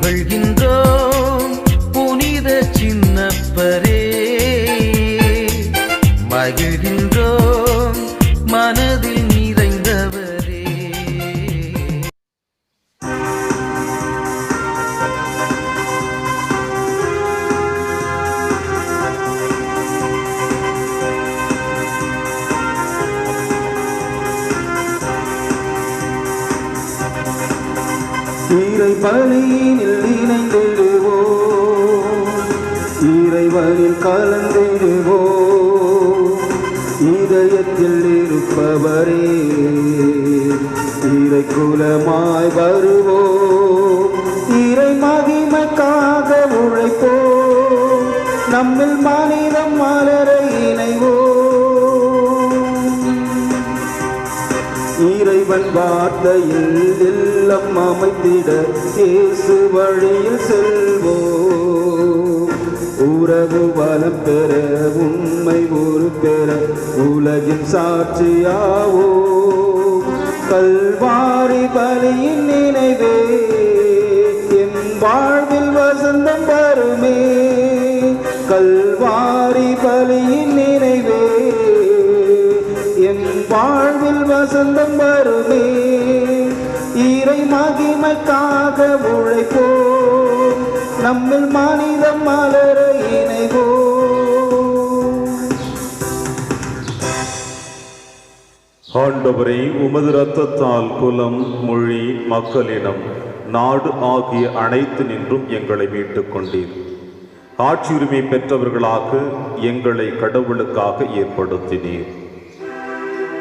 புகழ்கின்றோம் புனித சின்னப்பரே, மகிழ்கின்றோம் மனதில் நிறைந்தவரே. இறை பலியினில் இணைந்திடுவோம், இறைவனில் கலந்திடுவோம். இதயத்தில் இருப்பவரே இறை குலமாய் வருவோம், இறை மகிமைக்காக உழைப்போம், நம்மில் மனிதம் மலர இணைவோம். இறைவன் வார்த்தையில் இல்லம் அமைத்திட இயேசு வழியில் செல்வோம். உறவு வளம் பெற உண்மை ஒரு பெற உலகின் சாட்சியாவோம். கல்வாரி பலியின் நினைவே என் வாழ்வில் வசந்தம் வருமே. கல்வாரி பலியின் நினைவே என் வாழ்வில் வசந்தம் வருமே. இறை மகிமைக்காக உழைப்போம், நம்மில் மனிதம் மலர இணைவோம். ஆண்டவரே, உமது இரத்தத்தால் குலம், மொழி, மக்களினம், நாடு ஆகிய அனைத்து நின்றும் எங்களை மீட்டுக் கொண்டீர். ஆட்சியுரிமை பெற்றவர்களாக எங்களை கடவுளுக்காக ஏற்படுத்தினீர்.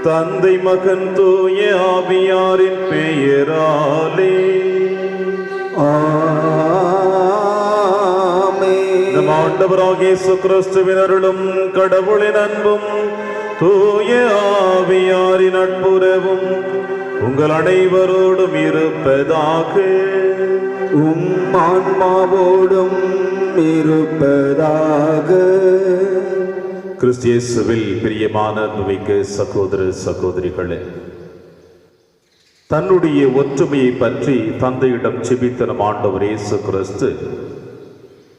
தந்தை, மகன், தூய ஆவியாரின் பெயராலே ஆமென். நம் ஆண்டவராகிய இயேசு கிறிஸ்துவின் அருளும் கடவுளின் அன்பும் தூய ஆவியாரின் நட்புறவும் உங்கள் அனைவரோடும் இருப்பதாக. உம் ஆன்மாவோடும் இருப்பதாக. கிறிஸ்து இயேசுவில் பிரியமான அன்புமிக்க சகோதர சகோதரிகளே, தன்னுடைய ஒற்றுமையை பற்றி தந்தையிடம் செபித்த நம் ஆண்டவர் இயேசு கிறிஸ்து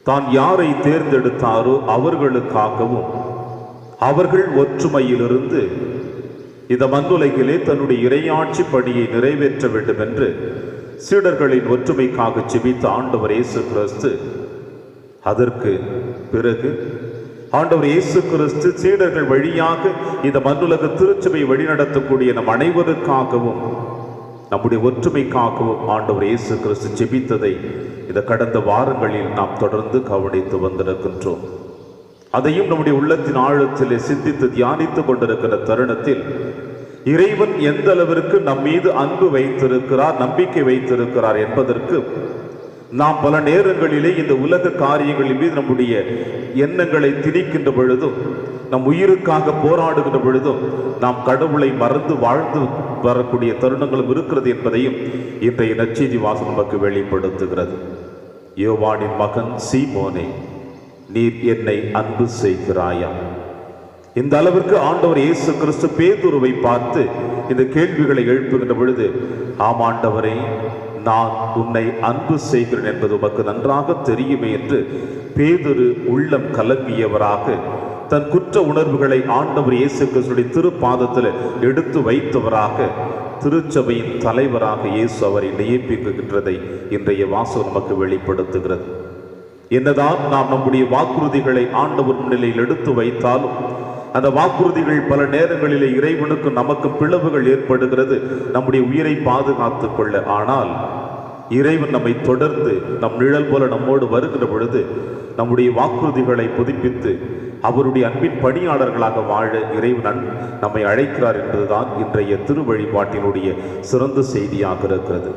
தான் யாரை தேர்ந்தெடுத்தாரோ அவர்களுக்காகவும் அவர்கள் ஒற்றுமையிலிருந்து இந்த மண்ணுலகிலே தன்னுடைய இறையாட்சி பணியை நிறைவேற்ற வேண்டும் என்று சீடர்களின் ஒற்றுமைக்காக செபித்த ஆண்டவர் இயேசு கிறிஸ்து, அதற்கு பிறகு ஆண்டவர் இயேசு கிறிஸ்து சீடர்கள் வழியாக இந்த மண்ணுலக திருச்சபை வழிநடத்தக்கூடிய நம் அனைவருக்காகவும் நம்முடைய ஒற்றுமைக்காகவும் ஆண்டவர் இயேசு கிறிஸ்து செபித்ததை இந்த கடந்த வாரங்களில் நாம் தொடர்ந்து கவனித்து வந்திருக்கின்றோம். அதையும் நம்முடைய உள்ளத்தின் ஆழத்திலே சிந்தித்து தியானித்து கொண்டிருக்கிற தருணத்தில் இறைவன் எந்த அளவிற்கு நம் மீது அன்பு வைத்திருக்கிறார், நம்பிக்கை வைத்திருக்கிறார் என்பதற்கு நாம் பல நேரங்களிலே இந்த உலக காரியங்களின் மீது நம்முடைய எண்ணங்களை திணிக்கின்ற பொழுதும், நம் உயிருக்காக போராடுகின்ற பொழுதும் நாம் கடவுளை மறந்து வாழ்ந்து வரக்கூடிய தருணங்களும் இருக்கிறது என்பதையும் இன்றைய நற்செய்தி வாசகம் நமக்கு வெளிப்படுத்துகிறது. யோவானின் மகன் சீமோனே, நீர் என்னை அன்பு செய்கிறாயா? இந்த அளவிற்கு ஆண்டவர் இயேசு கிறிஸ்து பேதுருவை பார்த்து இந்த கேள்விகளை எழுப்புகின்ற பொழுது, ஆம் ஆண்டவரே, நான் உன்னை அன்பு செய்கிறேன் என்பது உமக்கு நன்றாக தெரியுமே என்று பேதுரு உள்ளம் கலங்கியவராக தன் குற்ற உணர்வுகளை ஆண்டவர் இயேசு கிறிஸ்துவின் திருப்பாதத்தில் எடுத்து வைத்தவராக திருச்சபையின் தலைவராக இயேசு அவரை நியமிக்கின்றதை இன்றைய வாசகம் நமக்கு வெளிப்படுத்துகிறது. என்னதான் நாம் நம்முடைய வாக்குறுதிகளை ஆண்டவர் முன்னிலையில் எடுத்து வைத்தாலும் அந்த வாக்குறுதிகள் பல நேரங்களிலே இறைவனுக்கு நமக்கு பிளவுகள் ஏற்படுகிறது, நம்முடைய உயிரை பாதுகாத்து கொள்ள. ஆனால் இறைவன் நம்மை தொடர்ந்து நம் நிழல் போல நம்மோடு வருகிற பொழுது நம்முடைய வாக்குறுதிகளை புதுப்பித்து அவருடைய அன்பின் பணியாளர்களாக வாழ இறைவன் நம்மை அழைக்கிறார் என்பதுதான் இன்றைய திருவழிபாட்டினுடைய சிறந்த செய்தியாக இருக்கிறது.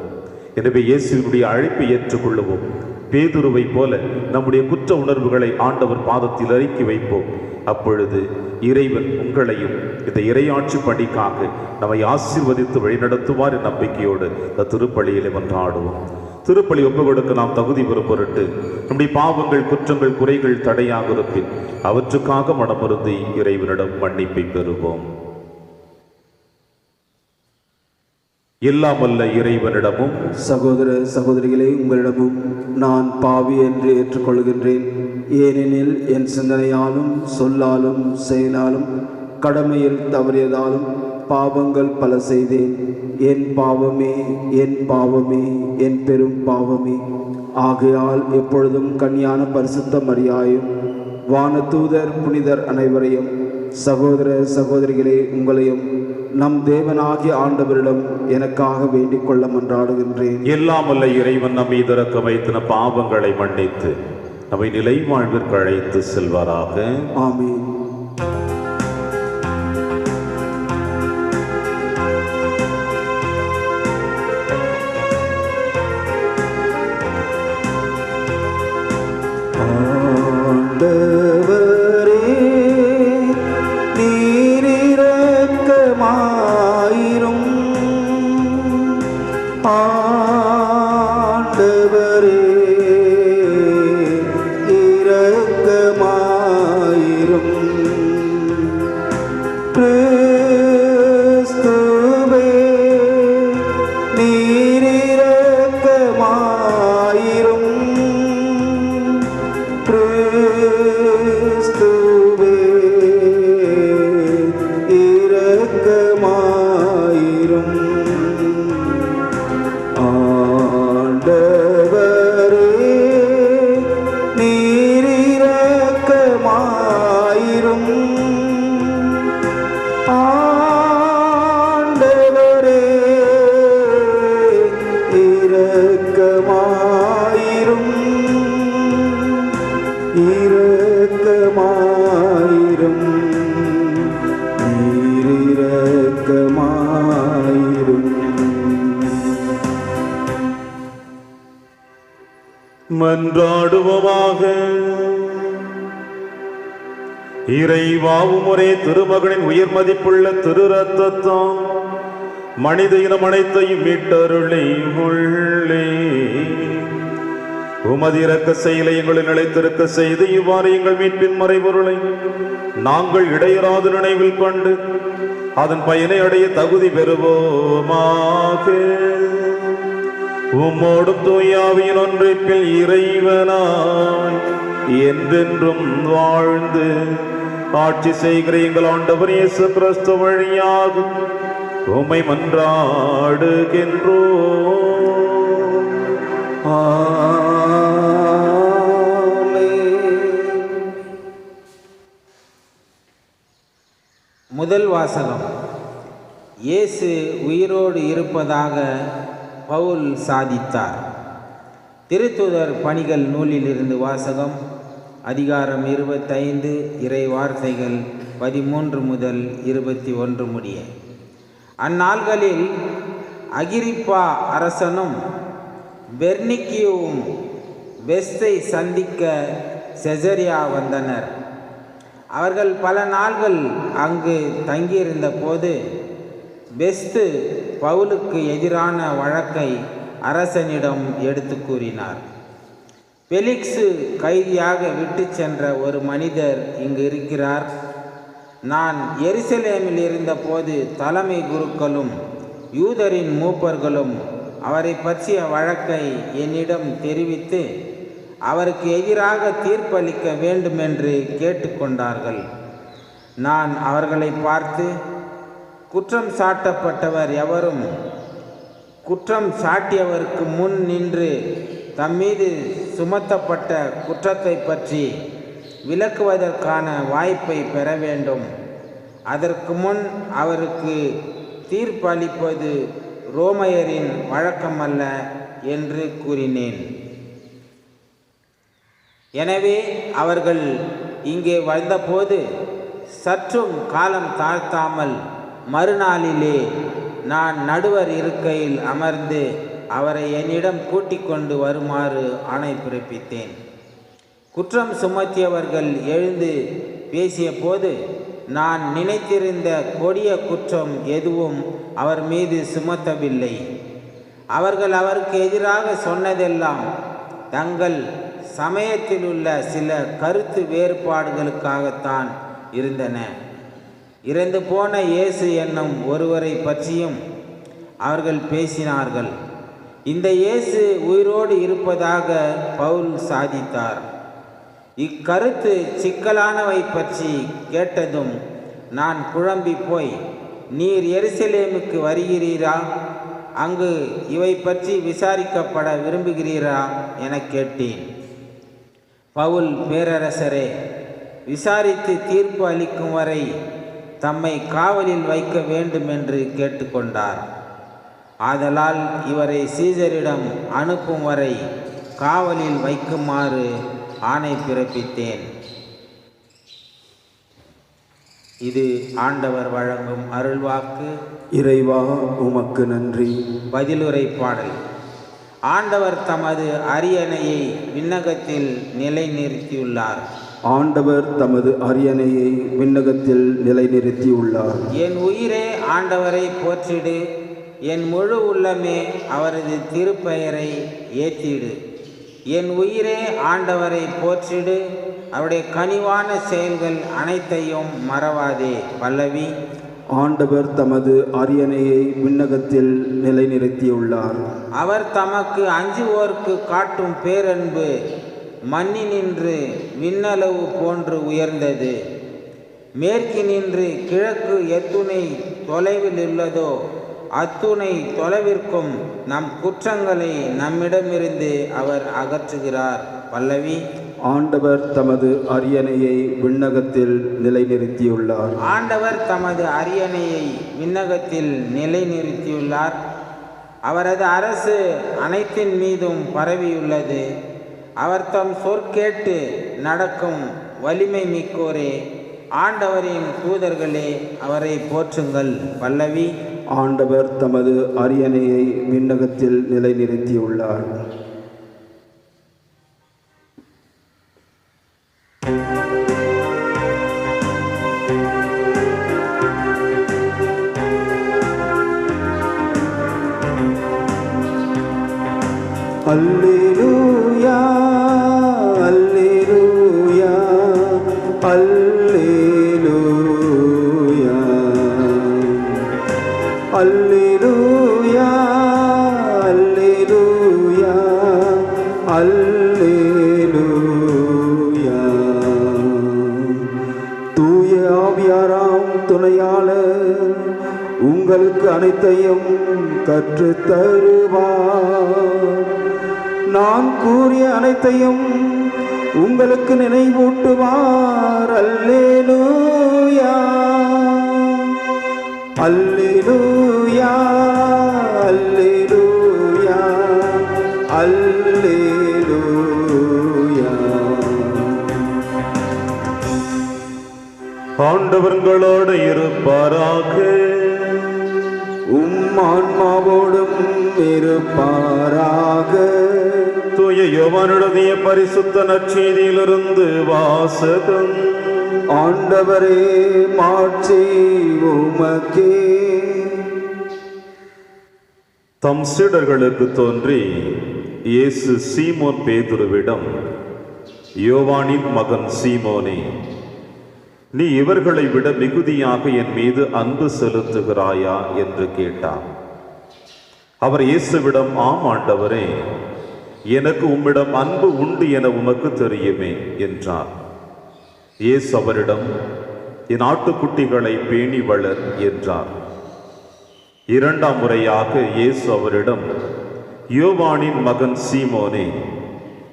எனவே இயேசுவினுடைய அழைப்பை ஏற்றுக்கொள்ளுவோம். பேதுருவை போல நம்முடைய குற்ற உணர்வுகளை ஆண்டவர் பாதத்தில் இறக்கி வைப்போம். அப்பொழுது இறைவன் உங்களையும் இந்த இறையாட்சி பணிக்காக நம்மை ஆசீர்வதித்து வழிநடத்துவார் என்ற நம்பிக்கையோடு இந்த திருப்பலியிலே மன்றாடுவோம். திருப்பலி ஒப்புக் கொடுக்க நாம் தகுதி பெறும் பொருட்டு நம்முடைய பாவங்கள், குற்றங்கள், குறைகள் தடையாக இருப்பின் அவற்றுக்காக மனமருந்தி இறைவனிடம் மன்னிப்பை பெறுவோம். எல்லாம் வல்ல இறைவனிடமும் சகோதர சகோதரிகளே, உங்களிடமும் நான் பாவி என்று ஏற்றுக்கொள்கின்றேன். ஏனெனில் என் சிந்தனையாலும் சொல்லாலும் செயலாலும் கடமையில் தவறியதாலும் பாவங்கள் பல செய்தேன். என் பாவமே, என் பாவமே, என் பெரும் பாவமே. ஆகையால் எப்பொழுதும் கன்னியான பரிசுத்த மரியாயும் வானதூதர் புனிதர் அனைவரையும், சகோதர சகோதரிகளே உங்களையும் நம் தேவனாகிய ஆண்டவரிடம் எனக்காக வேண்டிக் கொள்ள மன்றாடுகின்றேன். எல்லாம் வல்ல இறைவன் நம்மை திறக்க வைத்த பாவங்களை மன்னித்து நம்மை நிலை வாழ்விற்கு அழைத்து செல்வாராக. ஆமென். ஆண்டவரே, நீர் இரக்கமாயிரும். ஆண்டவரே, இரக்கமாயிரும். கிறிஸ்துவே, நீர் இரக்கமாயிரும். கிறிஸ்துவே, இரக்கமாயிரும். ஆண்டவரே, நீர் இரக்கமாயிரும். ஆண்டவரே, இரக்கமாயிரும். இரக்கமாயிரும். நீர் இரக்கமாயிரும். மன்றாடுவோமாக. இறைவாவும் ஒரே திருமகனின் உயர் மதிப்புள்ள திரு ரத்தத்தால் மனித இனம் அனைத்தையும் மீட்டருளி உள்ளே உமது இரக்க செயலை எங்களில் நிலைத்திருக்க செய்து இவ்வாறு எங்கள் மீட்பின் மறைபொருளை நாங்கள் இடையராது நினைவில் கொண்டு அதன் பயனை அடைய தகுதி பெறுவோமாக. உம்மோடும் தூயாவியின் ஒன்றிப்பில் இறைவனாய் என்றென்றும் வாழ்ந்து ஆட்சி செய்கிற எங்கள் ஆண்டவர் இயேசு கிறிஸ்து வழியாக உம்மை மன்றாடுகின்றோம். ஆமென். முதல் வாசகம். இயேசு உயிரோடு இருப்பதாக பவுல் சாதித்தார். திருத்துதர் பணிகள் நூலிலிருந்து வாசகம். அதிகாரம் 25, இறை வார்த்தைகள் 13 முதல் 21 முடிய. அந்நாள்களில் அகிரிப்பா அரசனும் பெர்னிக்கியும் பெஸ்தை சந்திக்க செசரியா வந்தனர். அவர்கள் பல நாள்கள் அங்கு தங்கியிருந்த போது பெஸ்து பவுலுக்கு எதிரான வழக்கை அரசனிடம் எடுத்து கூறினார். பெலிக்ஸு கைதியாக விட்டு சென்ற ஒரு மனிதர் இங்கு இருக்கிறார். நான் எருசலேமில் இருந்தபோது தலைமை குருக்களும் யூதரின் மூப்பர்களும் அவரை பற்றிய வழக்கை என்னிடம் தெரிவித்து அவருக்கு எதிராக தீர்ப்பளிக்க வேண்டுமென்று கேட்டுக்கொண்டார்கள். நான் அவர்களை பார்த்து, குற்றம் சாட்டப்பட்டவர் எவரும் குற்றம் சாட்டியவருக்கு முன் நின்று தம்மீது சுமத்தப்பட்ட குற்றத்தை பற்றி விளக்குவதற்கான வாய்ப்பை பெற வேண்டும். அதற்கு முன் அவருக்கு தீர்ப்பளிப்பது ரோமையரின் வழக்கமல்ல என்று கூறினேன். எனவே அவர்கள் இங்கே வந்தபோது சற்றும் காலம் தாழ்த்தாமல் மறுநாளிலே நான் நடுவர் இருக்கையில் அமர்ந்து அவரை என்னிடம் கூட்டிக் கொண்டு வருமாறு ஆணை பிறப்பித்தேன். குற்றம் சுமத்தியவர்கள் எழுந்து பேசிய போது நான் நினைத்திருந்த கொடிய குற்றம் எதுவும் அவர் மீது சுமத்தவில்லை. அவர்கள் அவருக்கு எதிராக சொன்னதெல்லாம் தங்கள் சமயத்தில் உள்ள சில கருத்து வேறுபாடுகளுக்காகத்தான் இருந்தன. இறந்து போன இயேசு என்னும் ஒருவரை பற்றியும் அவர்கள் பேசினார்கள். இந்த இயேசு உயிரோடு இருப்பதாக பவுல் சாதித்தார். இக்கருத்து சிக்கலானவை பற்றி கேட்டதும் நான் குழம்பி போய், நீர் எருசலேமுக்கு வருகிறீரா? அங்கு இவை பற்றி விசாரிக்கப்பட விரும்புகிறீரா என கேட்டேன். பவுல், பேரரசரே, விசாரித்து தீர்ப்பு அளிக்கும் வரை தம்மை காவலில் வைக்க வேண்டும் என்று கேட்டுக்கொண்டார். ஆதலால் இவரை சீசரிடம் அனுப்பும் வரை காவலில் வைக்குமாறு ஆணை பிறப்பித்தேன். இது ஆண்டவர் வழங்கும் அருள்வாக்கு. இறைவா உமக்கு நன்றி. பதிலுரை பாடல். ஆண்டவர் தமது அரியணையை விண்ணகத்தில் நிலைநிறுத்தியுள்ளார். ஆண்டவர் தமது அரியணையை விண்ணகத்தில் நிலைநிறுத்தியுள்ளார். என் உயிரே ஆண்டவரை போற்றிடு, என் முழு உள்ளமே அவரது திருப்பெயரை ஏற்றிடு. என் உயிரே ஆண்டவரை போற்றிடு, அவருடைய கனிவான செயல்கள் அனைத்தையும் மறவாதே. பல்லவி. ஆண்டவர் தமது அரியணையை விண்ணகத்தில் நிலைநிறுத்தியுள்ளார். அவர் தமக்கு அஞ்சுவோர்க்கு காட்டும் பேரன்பு மண்ணினின்று விண்ணளவு போன்று உயர்ந்தது. மேற்கினின்று கிழக்கு எத்துணை தொலைவில் உள்ளதோ அத்துணை தொலைவிற்கும் நம் குற்றங்களை நம்மிடமிருந்து அவர் அகற்றுகிறார். பல்லவி. ஆண்டவர் தமது அரியணையை விண்ணகத்தில் நிலைநிறுத்தியுள்ளார். ஆண்டவர் தமது அரியணையை விண்ணகத்தில் நிலைநிறுத்தியுள்ளார். அவரது அரசு அனைத்தின் மீதும் பரவியுள்ளது. அவர் தம் சொற்கேட்டு நடக்கும் வலிமை மிக்கோரே, ஆண்டவரின் தூதர்களே, அவரை போற்றுங்கள். பல்லவி. ஆண்டவர் தமது அரியணையை விண்ணகத்தில் நிலைநிறுத்தியுள்ளார். அல்லேலூயா அல்லேலூயா அல்லேலூயா அல்லேலூயா அல்லேலூயா அல்லேலூயா. தூய ஆவியாராம் துணையாளர் உங்களுக்கு அனைத்தையும் கற்றுத் தருவார். நான் கூறிய அனைத்தையும் உங்களுக்கு நினைவூட்டுவார். அல்லேலூயா அல்லேலூயா அல்லேலூயா அல்லேலூயா. ஆண்டவர்களோடு இருப்பாராக. ஆன்மாவோடும் இருப்பாராக. தூய யோவானுடைய பரிசுத்த நற்செய்தியிலிருந்து வாசகம். ஆண்டவரே, மாட்சி உமக்கே. தம் சீடர்களுக்கு தோன்றி இயேசு சீமோன் பேதுருவிடம், யோவானின் மகன் சீமோனே, நீ இவர்களை விட மிகுதியாக என் மீது அன்பு செலுத்துகிறாயா என்று கேட்டார். அவர் இயேசுவிடம், ஆம் ஆண்டவரே, எனக்கு உம்மிடம் அன்பு உண்டு என உமக்கு தெரியுமே என்றார். இயேசு அவரிடம், என் ஆட்டுக்குட்டிகளை பேணி வளர் என்றார். இரண்டாம் முறையாக இயேசு அவரிடம், யோவானின் மகன் சீமோனே,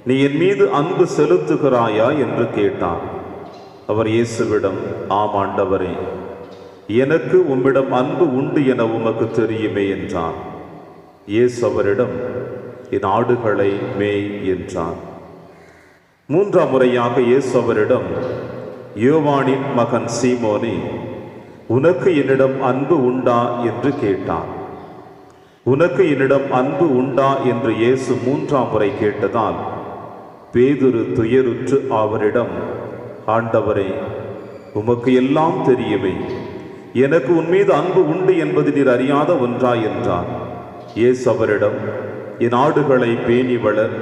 நீ என் மீது அன்பு செலுத்துகிறாயா என்று கேட்டார். அவர் இயேசுவிடம், ஆம் ஆண்டவரே, எனக்கு உம்மிடம் அன்பு உண்டு என உமக்கு தெரியுமே என்றார். இயேசு அவரிடம், என் ஆடுகளை மேய் என்றார். மூன்றாம் முறையாக இயேசு அவரிடம், யோவானின் மகன் சீமோனே, உனக்கு என்னிடம் அன்பு உண்டா என்று கேட்டார். உனக்கு என்னிடம் அன்பு உண்டா என்று இயேசு மூன்றாம் முறை கேட்டதால் பேதுரு துயருற்று அவரிடம், ஆண்டவரே, உமக்கு எல்லாம் தெரியுமே, எனக்கு உன்மீது அன்பு உண்டு என்பது நீர் அறியாத ஒன்றா என்றார். இயேசு அவரிடம், என் ஆடுகளை பேணி வளர்.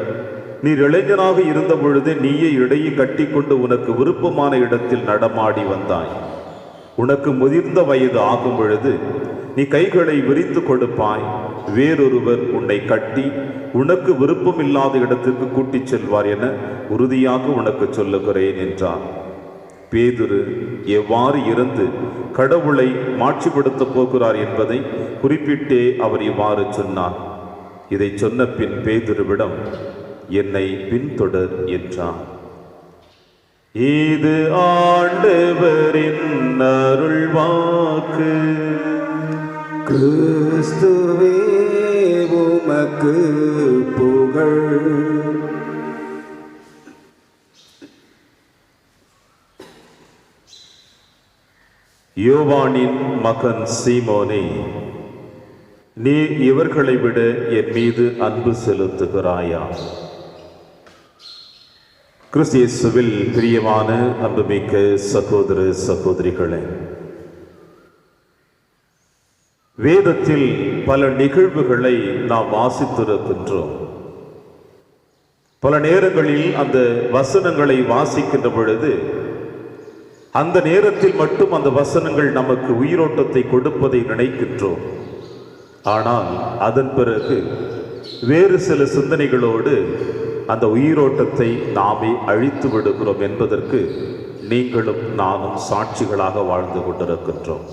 நீர் இளைஞனாக இருந்த பொழுது நீயே இடையை கட்டிக்கொண்டு உனக்கு விருப்பமான இடத்தில் நடமாடி வந்தாய். உனக்கு முதிர்ந்த வயது ஆகும் பொழுது நீ கைகளை விரித்து கொடுப்பாய், வேறொருவர் உன்னை கட்டி உனக்கு விருப்பமில்லாத இடத்திற்கு கூட்டிச் செல்வார் என உறுதியாக உனக்கு சொல்லுகிறேன் என்றார். பேதுரு எவ்வாறு இருந்து கடவுளை மாட்சிப்படுத்தப் போகிறார் என்பதை குறிப்பிட்டே அவர் இவ்வாறு சொன்னார். இதை சொன்ன பின் பேதுருவிடம், என்னை பின்தொடர் என்றார். இது ஆண்டவரின் அருள்வாக்கு. கிறிஸ்துவே உமக்கு புகழ். யோவானின் மகன் சீமோனே, நீ இவர்களை விட என் மீது அன்பு செலுத்துகிறாயா? கிறிஸ்து இயேசுவில் பிரியமான அன்புமிக்க சகோதர சகோதரிகளே, வேதத்தில் பல நிகழ்வுகளை நாம் வாசித்திருக்கின்றோம். பல நேரங்களில் அந்த வசனங்களை வாசிக்கின்ற பொழுது அந்த நேரத்தில் மட்டும் அந்த வசனங்கள் நமக்கு உயிரோட்டத்தை கொடுப்பதை நினைக்கின்றோம். ஆனால் அதன் பிறகு வேறு சில சிந்தனைகளோடு அந்த உயிரோட்டத்தை நாமே அழித்து விடுகிறோம் என்பதற்கு நீங்களும் நானும் சாட்சிகளாக வாழ்ந்து கொண்டிருக்கின்றோம்.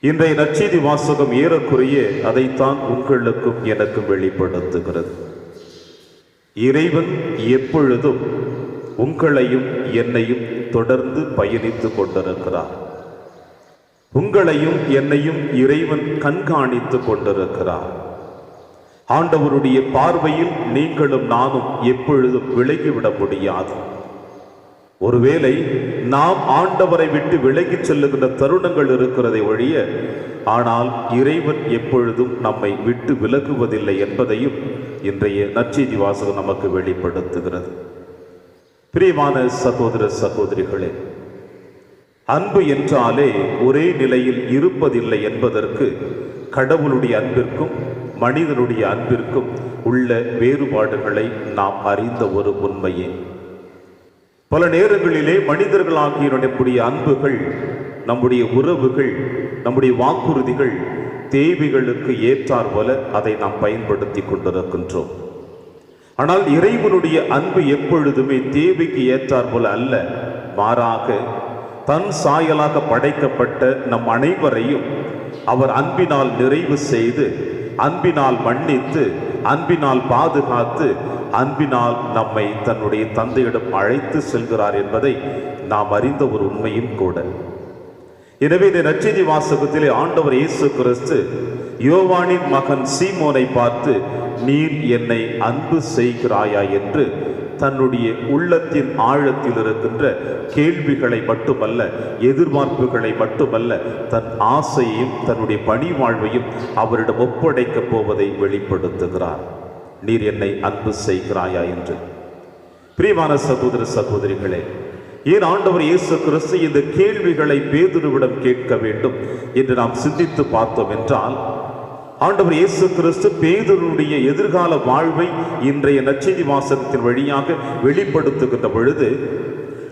இன்றைய நற்செய்தி வாசகம் ஏறக்குறைய அதைத்தான் உங்களுக்கும் எனக்கும் வெளிப்படுத்துகிறது. இறைவன் எப்பொழுதும் உங்களையும் என்னையும் தொடர்ந்து பயணித்து கொண்டிருக்கிறார். உங்களையும் என்னையும் இறைவன் கண்காணித்து கொண்டிருக்கிறார். ஆண்டவருடைய பார்வையில் நீங்களும் நானும் எப்பொழுதும் விலகிவிட முடியாது. ஒருவேளை நாம் ஆண்டவரை விட்டு விலகி செல்லுகின்ற தருணங்கள் இருக்கிறதை ஒழிய, ஆனால் இறைவன் எப்பொழுதும் நம்மை விட்டு விலகுவதில்லை என்பதையும் இன்றைய நற்செய்தி வாசகம் நமக்கு வெளிப்படுத்துகிறது. பிரியமான சகோதர சகோதரிகளே, அன்பு என்றாலே ஒரே நிலையில் இருப்பதில்லை என்பதற்கு கடவுளுடைய அன்பிற்கும் மனிதனுடைய அன்பிற்கும் உள்ள வேறுபாடுகளை நாம் அறிந்த ஒரு உண்மையே. பல நேரங்களிலே மனிதர்களாகிய நம்முடைய அன்புகள், நம்முடைய உறவுகள், நம்முடைய வாக்குறுதிகள் தேவைகளுக்கு ஏற்றார் போல அதை நாம் பயன்படுத்தி கொண்டிருக்கின்றோம். ஆனால் இறைவனுடைய அன்பு எப்பொழுதுமே தேவைக்கு ஏற்றார் போல அல்ல, மாறாக தன் சாயலாக படைக்கப்பட்ட நம் அனைவரையும் அவர் அன்பினால் நிறைவு செய்து, அன்பினால் மன்னித்து, அன்பினால் பாதுகாத்து, அன்பினால் நம்மை தன்னுடைய தந்தையிடம் அழைத்து செல்கிறார் என்பதை நாம் அறிந்த ஒரு உண்மையும் கூட. எனவே இந்த நற்செய்தி வாசகத்திலே ஆண்டவர் இயேசு கிறிஸ்து யோவானின் மகன் சீமோனை பார்த்து, நீர் என்னை அன்பு செய்கிறாயா என்று தன்னுடைய உள்ளத்தின் ஆழத்தில் இருக்கின்ற கேள்விகளை மட்டுமல்ல, எதிர்பார்ப்புகளை மட்டுமல்ல, தன் ஆசையையும் தன்னுடைய பணி வாழ்வையும் அவரிடம் ஒப்படைக்கப் போவதை வெளிப்படுத்துகிறார். நீர் என்னை அன்பு செய்கிறாயா என்று. பிரியமான சகோதர சகோதரிகளே, ஏன் ஆண்டவர் இயேசு கிறிஸ்து இந்த கேள்விகளை பேதுருவிடம் கேட்க வேண்டும் என்று நாம் சிந்தித்து பார்த்தோம் என்றால், ஆண்டவர் இயேசு கிறிஸ்து பேதுருடைய எதிர்கால வாழ்வை இன்றைய நற்செய்தி வாசகத்தின் வழியாக வெளிப்படுத்துகின்ற பொழுது,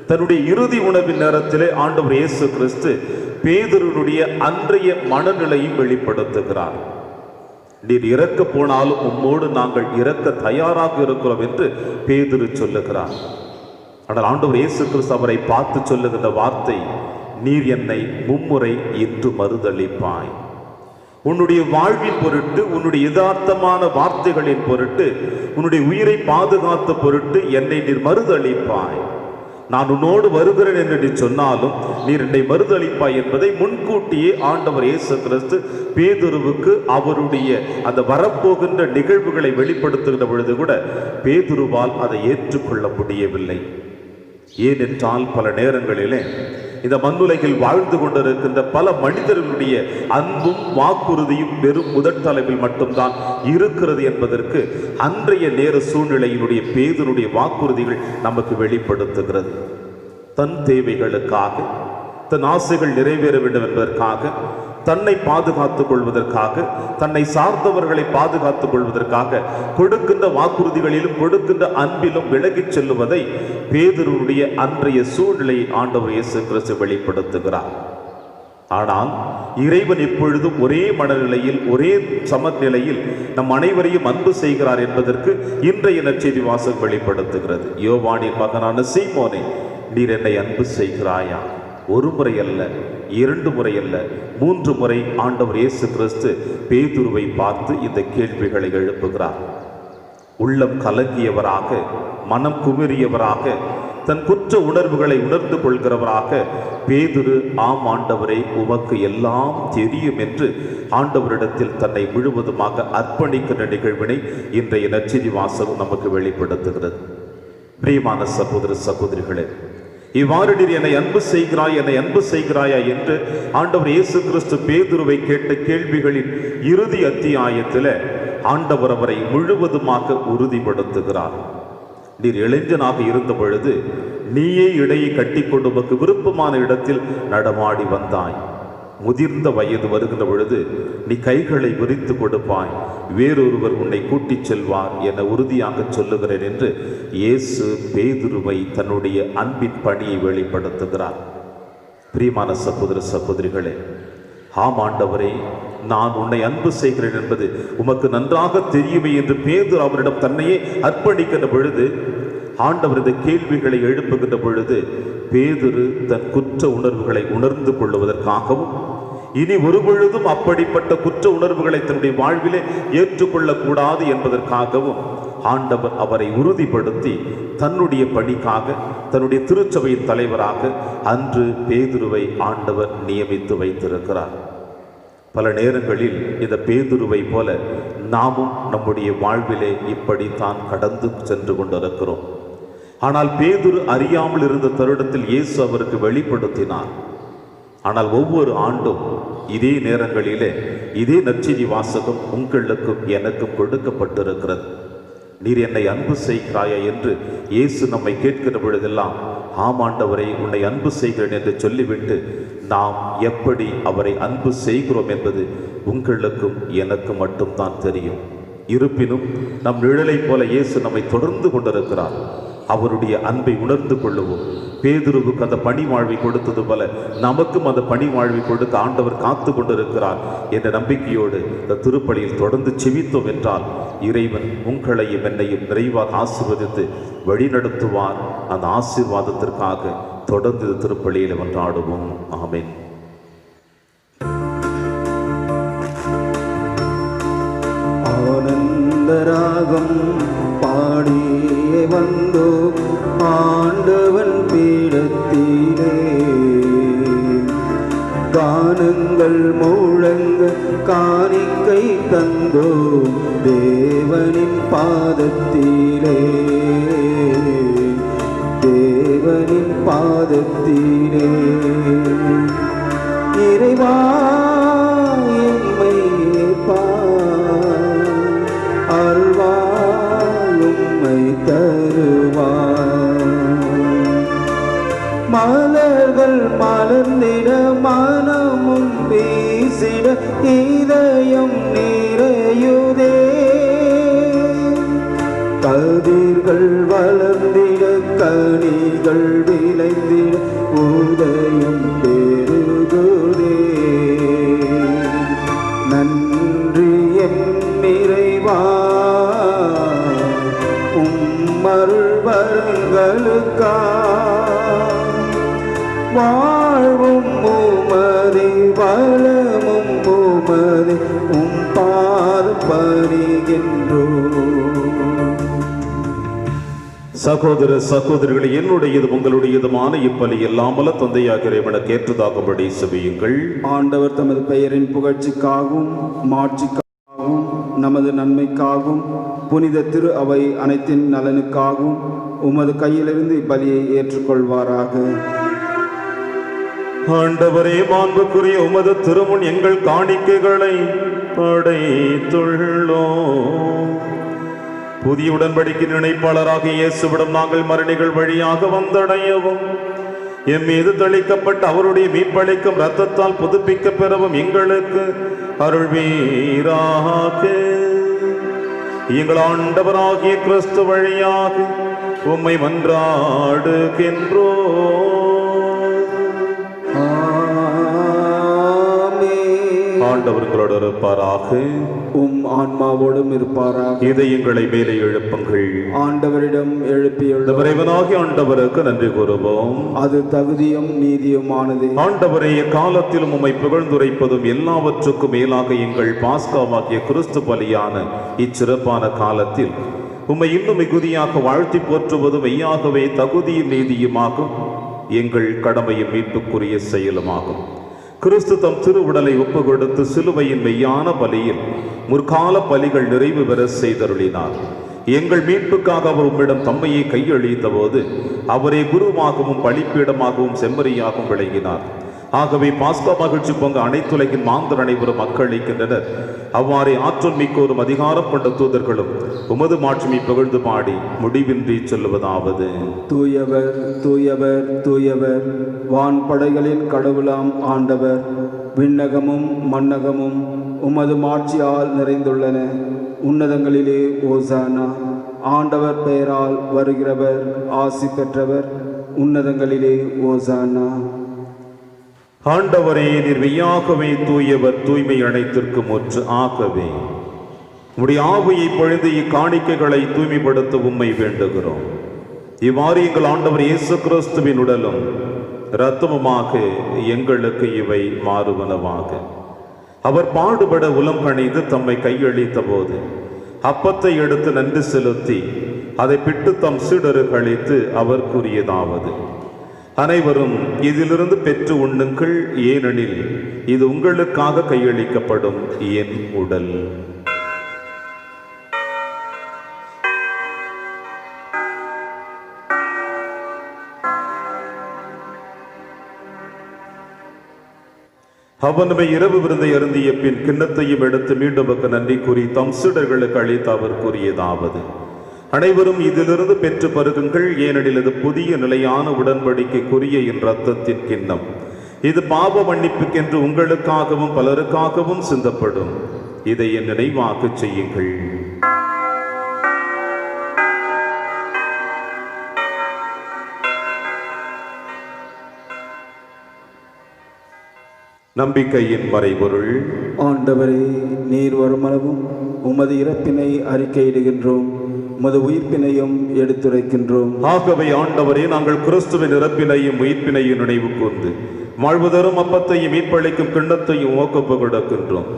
தன்னுடைய இறுதி உணவின் நேரத்திலே ஆண்டவர் இயேசு கிறிஸ்து பேதுருடைய அன்றைய மனநிலையும் வெளிப்படுத்துகிறார். நீர் இறக்க போனாலும் உம்மோடு நாங்கள் இறக்க தயாராக இருக்கிறோம் என்று பேதுரு சொல்லுகிறார். ஆனால் ஆண்டவர் இயேசு கிறிஸ்து அவரை பார்த்து சொல்லுகின்ற வார்த்தை, நீர் என்னை மும்முறை இன்று மறுதளிப்பாய். உன்னுடைய வாழ்வின் பொருட்டு, உன்னுடைய யதார்த்தமான வார்த்தைகளின் பொருட்டு, உன்னுடைய உயிரை பாதுகாத்த பொருட்டு என்னை நீர் மறுதளிப்பாய். நான் உன்னோடு வருகிறேன் என்று நீ சொன்னாலும் நீர் என்னை மறுதளிப்பாய் என்பதை முன்கூட்டியே ஆண்டவர் இயேசு கிறிஸ்து பேதுருவுக்கு அவருடைய அந்த வரப்போகின்ற நிகழ்வுகளை வெளிப்படுத்துகின்ற பொழுது கூட பேதுருவால் அதை ஏற்றுக்கொள்ள முடியவில்லை. ஏனென்றால் பல நேரங்களிலே இந்த மண்ணுலகில் வாழ்ந்து கொண்டிருக்கின்ற பல மனிதர்களுடைய அன்பும் வாக்குறுதியும் வெறும் முதற்தளவில் மட்டும்தான் இருக்கிறது என்பதற்கு அன்றைய நேர சூழ்நிலையினுடைய பேதுருடைய வாக்குறுதிகள் நமக்கு வெளிப்படுத்துகிறது. தன் தேவைகளுக்காக, தன் ஆசைகள் நிறைவேற வேண்டும் என்பதற்காக, தன்னை பாதுகாத்துக் கொள்வதற்காக, தன்னை சார்ந்தவர்களை பாதுகாத்துக் கொள்வதற்காக கொடுக்கின்ற வாக்குறுதிகளிலும் கொடுக்கின்ற அன்பிலும் விலகிச் செல்லுவதை பேதுருடைய அன்றைய சூழ்நிலையை ஆண்டவர் இயேசு கிறிஸ்து வெளிப்படுத்துகிறார். ஆனால் இறைவன் இப்பொழுதும் ஒரே மனநிலையில் ஒரே சமநிலையில் நம் அனைவரையும் அன்பு செய்கிறார் என்பதற்கு இன்றைய நற்செய்தி வாசகம் வெளிப்படுத்துகிறது. யோவானின் மகனான சீமோனே, நீர் என்னை அன்பு செய்கிறாயா? ஒரு முறை அல்ல, 2 முறை அல்ல, 3 முறை ஆண்டவர் இயேசு கிறிஸ்து பேதுருவை பார்த்து இந்த கேள்விகளை எழுப்புகிறார். உள்ளம் கலங்கியவராக, மனம் குமிறியவராக, தன் குற்ற உணர்வுகளை உணர்ந்து கொள்கிறவராக பேதுரு, ஆம் ஆண்டவரே, உமக்கு எல்லாம் தெரியும் என்று ஆண்டவரிடத்தில் தன்னை முழுவதுமாக அர்ப்பணிக்கின்ற நிகழ்வினை இன்றைய நற்செய்தி வாசகம் நமக்கு வெளிப்படுத்துகிறது. பிரியமான சகோதர சகோதரிகளே, இவ்வாறு நீர் என்னை அன்பு செய்கிறாய், என்னை அன்பு செய்கிறாயா என்று ஆண்டவர் இயேசு கிறிஸ்து பேதுருவை கேட்ட கேள்விகளின் இறுதி அத்தியாயத்தில் ஆண்டவர் அவரை முழுவதுமாக உறுதிப்படுத்துகிறார். நீர் இளைஞனாக இருந்த பொழுது நீயே இடையை கட்டிக்கொண்டு உமக்கு விருப்பமான இடத்தில் நடமாடி வந்தாய். முதிர்ந்த வயது வருகின்ற பொழுது நீ கைகளை விரித்து கொடுப்பாய், வேறொருவர் உன்னை கூட்டிச் செல்வார் என உறுதியாக சொல்லுகிறேன் என்று இயேசு பேதுருவை தன்னுடைய அன்பின் பணியை வெளிப்படுத்துகிறார். பிரியமான சகோதர சகோதரிகளே, ஆம் ஆண்டவரே, நான் உன்னை அன்பு செய்கிறேன் என்பது உமக்கு நன்றாக தெரியுமே என்று பேதுரு அவரிடம் தன்னையே அர்ப்பணிக்கின்ற பொழுது, ஆண்டவர் இந்த கேள்விகளை எழுப்புகின்ற பொழுது பேதுரு தன் குற்ற உணர்வுகளை உணர்ந்து கொள்வதற்காகவும் இனி ஒரு பொழுதும் அப்படிப்பட்ட குற்ற உணர்வுகளை தன்னுடைய வாழ்விலே ஏற்றுக்கொள்ளக்கூடாது என்பதற்காகவும் ஆண்டவர் அவரை உறுதிப்படுத்தி தன்னுடைய பணிக்காக, தன்னுடைய திருச்சபையின் தலைவராக அன்று பேதுருவை ஆண்டவர் நியமித்து வைத்திருக்கிறார். பல நேரங்களில் இந்த பேதுருவை போல நாமும் நம்முடைய வாழ்விலே இப்படித்தான் கடந்து சென்று கொண்டிருக்கிறோம். ஆனால் பேதுரு அறியாமல் இருந்த தருணத்தில் இயேசு அவருக்கு வெளிப்படுத்தினார். ஆனால் ஒவ்வொரு ஆண்டும் இதே நேரங்களிலே இதே நற்செய்தி வாசகம் உங்களுக்கும் எனக்கும் கொடுக்கப்பட்டிருக்கிறது. நீர் என்னை அன்பு செய்கிறாயா என்று இயேசு நம்மை கேட்கிற பொழுதெல்லாம், ஆம் ஆண்டவரை, உன்னை அன்பு செய்கிறேன் என்று சொல்லிவிட்டு நாம் எப்படி அவரை அன்பு செய்கிறோம் என்பது உங்களுக்கும் எனக்கு மட்டும்தான் தெரியும். இருப்பினும் நம் நிழலை போல இயேசு நம்மை தொடர்ந்து கொண்டிருக்கிறார். அவருடைய அன்பை உணர்ந்து கொள்ளுவோம். பேதுருவுக்கு அந்த பணி வாழ்வை கொடுத்தது போல நமக்கும் அந்த பணி வாழ்வை கொடுக்க ஆண்டவர் காத்து கொண்டிருக்கிறார் என்ற நம்பிக்கையோடு இந்த திருப்பலியில் தொடர்ந்து செவித்தோம் என்றால் இறைவன் உங்களையும் என்னையும் நிறைவாக ஆசீர்வதித்து வழிநடத்துவார். அந்த ஆசீர்வாதத்திற்காக தொடர்ந்து திருப்பலியில் கொண்டாடுவோம். ஆமென். ஆனந்தராகம் பாடியே வந்தோ ஆண்டவன் பீடத்திலே, கானங்கள் முழங்க காணிக்கை தந்தோ தேவனின் பாதத்திலே, தேவனின் பாதத்திலே. இறைவா எம்மை ஏற்பார், அருள்வாய் உம்மை தருவார். மலர்கள் மலர்ந்திட மனமும் வீசிட இதயம் நிறையுதே, கதிர்கள் வளர்ந்திட கனிகள் விளைந்திட உதயம் பெருகுதே. நன்றி எம் இறைவா உம்மருள் வரங்களுக்கா, வாழ்வும் உமதே வளமும் உமதே உம் பாதம் பணிகின்றோம். சகோதர சகோதரிகளை, என்னுடையது உங்களுடையதுமான இப்பலி எல்லாமல தந்தையாக இறைவனுக்கு ஏற்றதாகும்படி செபியுங்கள். ஆண்டவர் தமது பெயரின் புகழ்ச்சிக்காகவும் மாட்சிக்காகவும் நமது நன்மைக்காகவும் புனித திரு அவை அனைத்தின் நலனுக்காகவும் உமது கையிலிருந்து இப்பலியை ஏற்றுக்கொள்வாராக. ஆண்டவரே, மாண்புக்குரிய உமது திருமுன் எங்கள் காணிக்கைகளை படைத்துள்ளோம். புதிய உடன்படிக்கை நினைப்பாளராக இயேசுவிடம் நாங்கள் மரணிகள் வழியாக வந்தடையவும், எம் மீது தெளிக்கப்பட்ட அவருடைய மீட்பளிக்கும் இரத்தத்தால் புதுப்பிக்க பெறவும் எங்களுக்கு அருள்வீராக. எங்கள் ஆண்டவராகிய கிறிஸ்து வழியாக உம்மை மன்றாடுகின்றோம். ஆண்டவர்களோடு இருப்பாராக. உம் ஆன்மாவோடும் இருப்பாராக. இதயங்களை மேலே எழுப்புங்கள். ஆண்டவரிடம் எழுப்பியுள்ள இறைவனாகிய ஆண்டவருக்கு நன்றி கூறுவோம். அது தகுதியும் நீதியுமானது. ஆண்டவரை எக்காலத்திலும் உம்மை புகழ்ந்துரைப்பதும் எல்லாவற்றுக்கும் மேலாக எங்கள் பாஸ்காவாகிய கிறிஸ்து பலியான இச்சிறப்பான காலத்தில் உம்மை இன்னும் மிகுதியாக வாழ்த்தி போற்றுவதும் மெய்யாகவே தகுதியும் நீதியுமாகும், எங்கள் கடமையும் மீட்புக்குரிய செயலுமாகும். கிறிஸ்து தம் திருவுடலை ஒப்பு கொடுத்து சிலுவையின் மெய்யான பலியில் முற்கால பலிகள் நிறைவு பெற செய்தருளினார். எங்கள் மீட்புக்காக அவர் உம்மிடம் தம்மையை கையளித்த போது அவரே குருவாகவும் பலிப்பீடமாகவும் செம்மறியாகவும் விளங்கினார். ஆகவே பாஸ்கா மகிழ்ச்சி பொங்க அனைத்துலகின் மாந்தர் அனைவரும் மக்களிக்கின்றனர். அவ்வாறே ஆற்றல் மிக்கோரும் அதிகாரம் கொண்ட தூதர்களும் உமது மாட்சிமை புகழ்ந்து பாடி முடிவின்றி சொல்லுவதாவது: தூயவர் தூயவர் தூயவர், வான் படைகளின் கடவுளாம் ஆண்டவர். விண்ணகமும் மண்ணகமும் உமது மாட்சியால் நிறைந்துள்ளன. உன்னதங்களிலே ஓசானா. ஆண்டவர் பெயரால் வருகிறவர் ஆசி பெற்றவர். உன்னதங்களிலே ஓசானா. ஆண்டவரே, நீர் மெய்யாகவே தூயவர், தூய்மை அனைத்திற்கும் ஒற்று. ஆகவே உம்முடைய ஆவியை பொழிந்து இக்காணிக்கைகளை தூய்மைப்படுத்த உம்மை வேண்டுகிறோம். இவ்வாறு எங்கள் ஆண்டவர் இயேசு கிறிஸ்துவின் உடலும் இரத்தமுமாக எங்களுக்கு இவை மாறுவனவாக. அவர் பாடுபட உலம் கணிந்து தம்மை கையளித்த போது அப்பத்தை எடுத்து நன்றி செலுத்தி அதை பிட்டு தம் சீடருக்கு அளித்து அவர் கூறியதாவது: அனைவரும் இதிலிருந்து பெற்று உண்ணுங்கள், ஏனெனில் இது உங்களுக்காக கையளிக்கப்படும் என் உடல். அவனுமே இரவு விருந்தை அருந்திய பின் கிண்ணத்தையும் எடுத்து மீண்டும் நன்றி கூறி தம் சீடர்களுக்கு அளித்து அவர் கூறியதாவது: அனைவரும் இதிலிருந்து பெற்று பருகுங்கள், ஏனெனில் இது புதிய நிலையான உடன்படிக்கைக்குரிய என் இரத்தத்தின் கிண்ணம். இது பாவ மன்னிப்புக்கென்று உங்களுக்காகவும் பலருக்காகவும் சிந்தப்படும். இதை என் நினைவாக செய்யுங்கள். நம்பிக்கையின் மறைபொருள். ஆண்டவரே, நீர் வருமளவும் உமது இறப்பினை அறிக்கையிடுகின்றோம், உமது உயிர்ப்பினையும் எடுத்துரைக்கின்றோம். ஆகவே ஆண்டவரே, நாங்கள் கிறிஸ்துவின் இறப்பினையும் உயிர்ப்பினையும் நினைவு கூர்ந்து வாழ்வுதரும் அப்பத்தையும் மீட்பளிக்கும் கிண்ணத்தையும் ஓக்கப்பு கொடுக்கின்றோம்.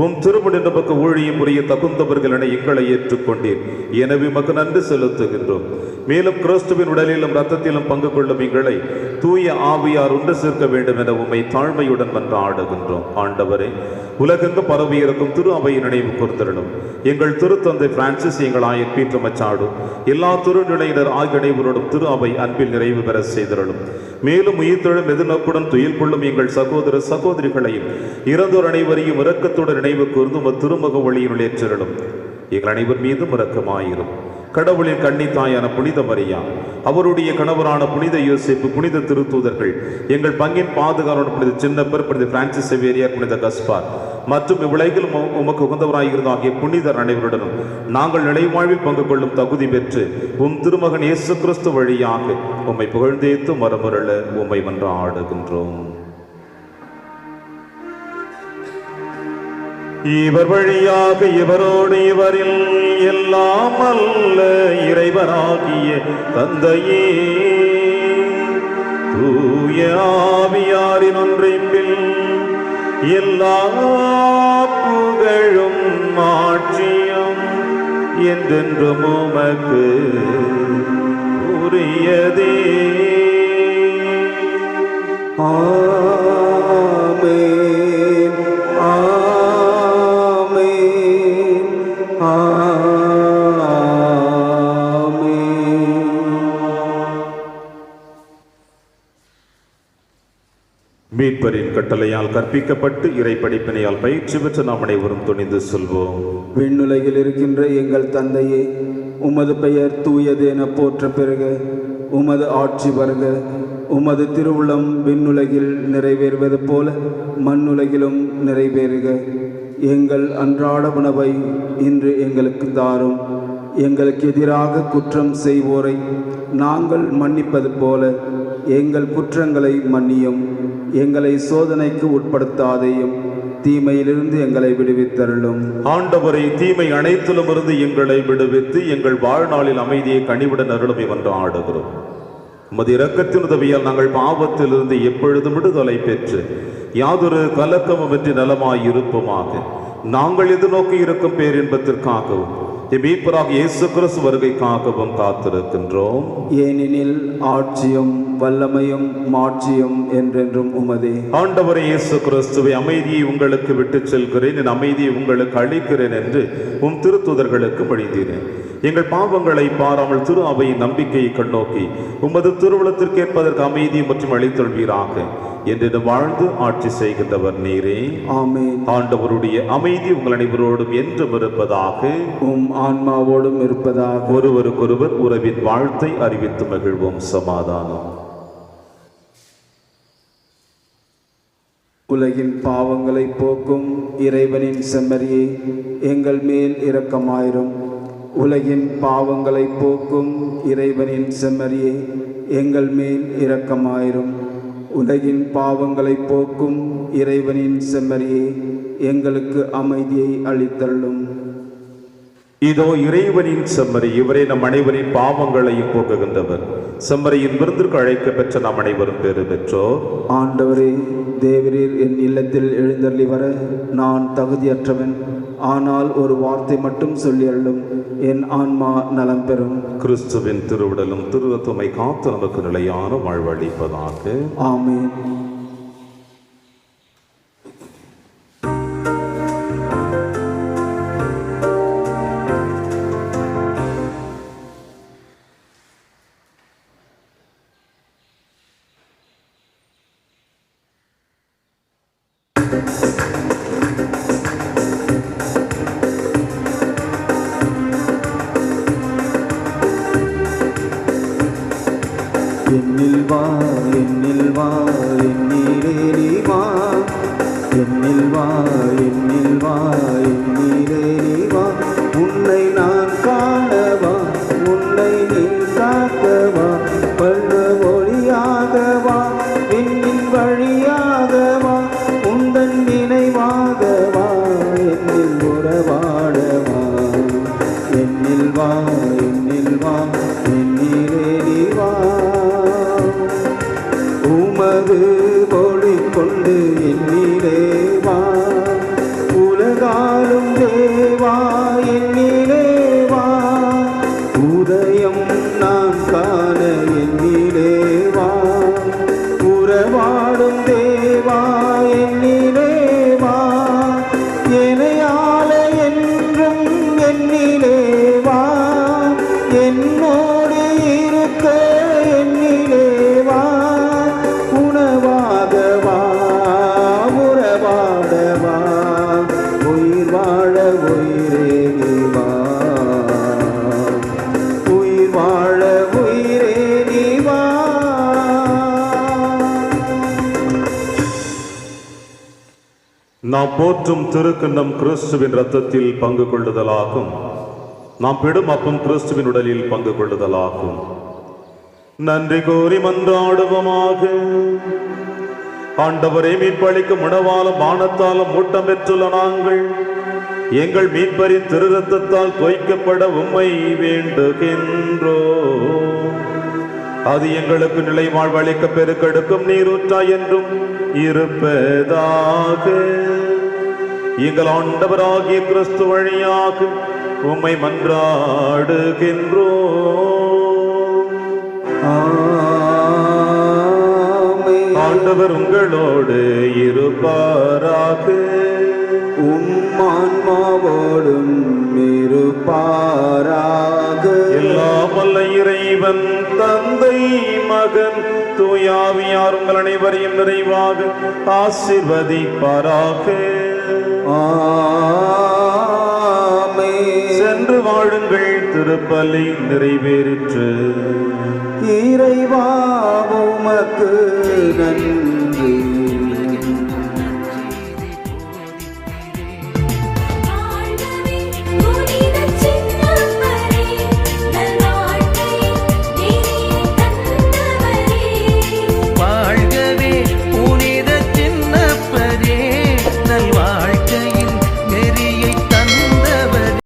உம் திருமணி நமக்கு ஊழியம் புரிய தகுந்தவர்கள் என எங்களை ஏற்றுக்கொண்டீர். எனவே உமக்கு நன்றி செலுத்துகின்றோம். மேலும் கிறிஸ்துவின் உடலிலும் இரத்தத்திலும் பங்கு கொள்ளும் எங்களை தூய ஆவியார் ஒன்று சேர்க்க வேண்டும் என உம்மை தாழ்மையுடன் மன்றாடுகின்றோம். ஆண்டவரே, உலகெங்கு பரவி இருக்கும் திரு அவையை நினைவு கூர்ந்திரணும். எங்கள் திருத்தந்தை பிரான்சிஸ், எங்கள் ஆயர் பீட்டர் மச்சாடு, எல்லா திருநிலையினர் ஆகிய அனைவரோடும் திரு அவை அன்பில் நிறைவு பெற செய்திரணும். மேலும் உயிர்த்தெழும் எதிர்நோக்குடன் துயில் கொள்ளும் எங்கள் சகோதர சகோதரிகளையும் இறந்தோர் அனைவரையும் இரக்கத்துடன் நினைவு கூர்ந்து திருமுக ஒளியினுள் ஏற்றிரணும். எங்கள் அனைவர் மீதும் இரக்கமாயிரும். கடவுளின் கன்னித்தாயான புனித மரியா, அவருடைய கணவரான புனித யோசேப்பு, புனித திருத்தூதர்கள், எங்கள் பங்கின் பாதுகாவலர் புனித சின்னப்பர், புனித பிரான்சிஸ் சேவியர், புனித கஸ்பார் மற்றும் இவ்வுலகில் உமக்கு உகந்தவராயிருந்த ஆகிய புனிதர் அனைவருடனும் நாங்கள் நிலைவாழ்வில் பங்கு கொள்ளும் தகுதி பெற்று உம் திருமகன் இயேசு கிறிஸ்து வழியாக உம்மை புகழ்ந்தேத்து மரமுரள உம்மை மன்றாடுகின்றோம். இவர் வழியாக இவரோடு இவரில் எல்லாம் அல்ல இறைவராகிய தந்தையே, தூய ஆவியாரின் ஒன்றைப்பில் எல்லா புகழும் ஆட்சியும் என்றென்றும் உமக்கு உரியதே. ஆமென், ஆமென், ஆமென். மீட்பரின் கட்டளையால் கற்பிக்கப்பட்டு இறை படிப்பினையால் பயிற்சி பெற்ற நாம் அனைவரும் துணிந்து சொல்வோம். விண்ணுலகில் இருக்கின்ற எங்கள் தந்தையே, உமது பெயர் தூயது என போற்ற பெறுக. உமது ஆட்சி வருக. உமது திருவுளம் விண்ணுலகில் நிறைவேறுவது போல மண்ணுலகிலும் நிறைவேறுக. எங்கள் அன்றாட உணவை இன்று எங்களுக்கு தாரும். எங்களுக்கு எதிராக குற்றம் செய்வோரை நாங்கள் மன்னிப்பது போல எங்கள் குற்றங்களை மன்னியும். எங்களை சோதனைக்கு உட்படுத்தாதேயும், தீமையிலிருந்து எங்களை விடுவித்தருளும். ஆண்டவரை தீமை அனைத்திலும் இருந்து எங்களை விடுவித்து எங்கள் வாழ்நாளில் அமைதியை கனிவுடன் அருளும் என்று ஆடுகிறோம். உமது இரக்கத்தின் உதவியால் நாங்கள் பாவத்திலிருந்து எப்பொழுதும் விடுதலை பெற்று யாதொரு கலக்கமுமின்றி நலமாய் இருப்போமாக. நாங்கள் எதிர்நோக்கி இருக்கும் பேரின்பத்திற்காகவும் மீட்பராக இயேசு கிறிஸ்து வருகைக்காகவும் காத்திருக்கின்றோம். ஏனெனில் ஆட்சியும் வல்லமையும் மாட்சியும் என்றென்றும் உமதே. ஆண்டவரே இயேசு கிறிஸ்துவை, அமைதியை உங்களுக்கு விட்டுச் செல்கிறேன், என் அமைதியை உங்களுக்கு அளிக்கிறேன் என்று உம் திருத்தூதர்களுக்கு மொழிந்தீரேன். எங்கள் பாவங்களை பாராமல் திரு அவையின் நம்பிக்கையை கண்ணோக்கி உமது திருவுளத்திற்கு ஏற்பதற்கு அமைதியை மற்றும் அளித்தொள்வீராக என்று வாழ்ந்து ஆட்சி செய்கின்றவர் நீரே. ஆமென். ஆண்டவருடைய அமைதி உங்கள் அனைவரோடும் என்றும் இருப்பதாக, உம் ஆன்மாவோடும் இருப்பதாக. ஒருவருக்கொருவர் உறவின் வாழ்த்தை அறிவித்து மகிழ்வோம். சமாதானம். உலகின் பாவங்களை போக்கும் இறைவனின் செம்மறியே, எங்கள் மேல் இரக்கமாயிரும். உலகின் பாவங்களை போக்கும் இறைவனின் செம்மறியே, எங்கள் மேல் இரக்கமாயிரும். உலகின் பாவங்களை போக்கும் இறைவனின் செம்மறியே, எங்களுக்கு அமைதியை அளித்தருளும். இதோ இறைவனின் செம்மறி, இவரே நம் அனைவரின் பாவங்களையும் போக்குகின்றவர். செம்மறியின் விருந்திற்கு அழைக்க பெற்ற நாம் அனைவரும் பேறு பெற்றோர். ஆண்டவரே, தேவரீர் என் இல்லத்தில் எழுந்தருளி வர நான் தகுதியற்றவன். ஆனால் ஒரு வார்த்தை மட்டும் சொல்லி அருளும், என் ஆன்மா நலம் பெறும். கிறிஸ்துவின் திருவுடலும் திருரத்தமை காத்து நமக்கு நிலையான வாழ்வளிப்பதாக. ஆமென். என்னில் வா, என்னில் வா, என்னிலே நீ வா. என்னில் வா, என்னில் வா, என்னிலே நீ வா. உன்னை நான் காணவா, உன்னை நீ காக்கவா. பல்வ ஒளியாகவா, விண்ணின் வழியாகவா. உந்தன் நினைவாகவா, என்னில் உறவாடவா. என்னில் வா, என்னில் வா, என்னிலே நீ வா. உமது ஒளி கொண்டு என்னிலே வா. உலகாலும் தேவா, என்னிலே வா. உதயம் நான் காண என்னிலே வா. உறவாடும் தேவா, என்னிலே வா. எனையாள என்றும் என்னிலே வா. என்னோடு இருக்க என்னிலே வா. உணவாகவா, உறவாடவா. உயிர் வாழ உயிரே நீ வா. உயிர் வாழ உயிரே நீ வா. நாம் போற்றும் திருக்கிண்ணம் கிறிஸ்துவின் இரத்தத்தில் பங்கு கொள்ளுதலாகும். நாம் பிடும் அப்பம் கிறிஸ்துவின் உடலில் பங்கு கொள்ளுதலாகும். நன்றி கூறி மன்றாடுவோமாக. ஆண்டவரே, மீட்பளிக்கும் உணவாலும் பானத்தாலும் ஊட்டம் பெற்றுள்ள நாங்கள் எங்கள் மீட்பரின் திரு இரத்தத்தால் தோய்க்கப்பட உம்மை வேண்டுகின்றோம். அது எங்களுக்கு நிலை வாழ்வளிக்க பெருக்கெடுக்கும் நீரூற்றாய் என்றும் இருப்பதாக. எங்கள் ஆண்டவராகிய கிறிஸ்து வழியாக உம்மை மன்றாடுகின்றோம். ஆமென். ஆண்டவர் உங்களோடு இருப்பாராக. உம் ஆன்மாவோடும் இருப்பாராக. எல்லாம் வல்ல இறைவன் தந்தை, மகன், தூயாவியார் உங்கள் அனைவரையும் நிறைவாக ஆசீர்வதிப்பாராக. ஆமென். சென்று வாழுங்கள், திருப்பலி நிறைவேறிற்று. இறைவா உமக்கு நன்றி.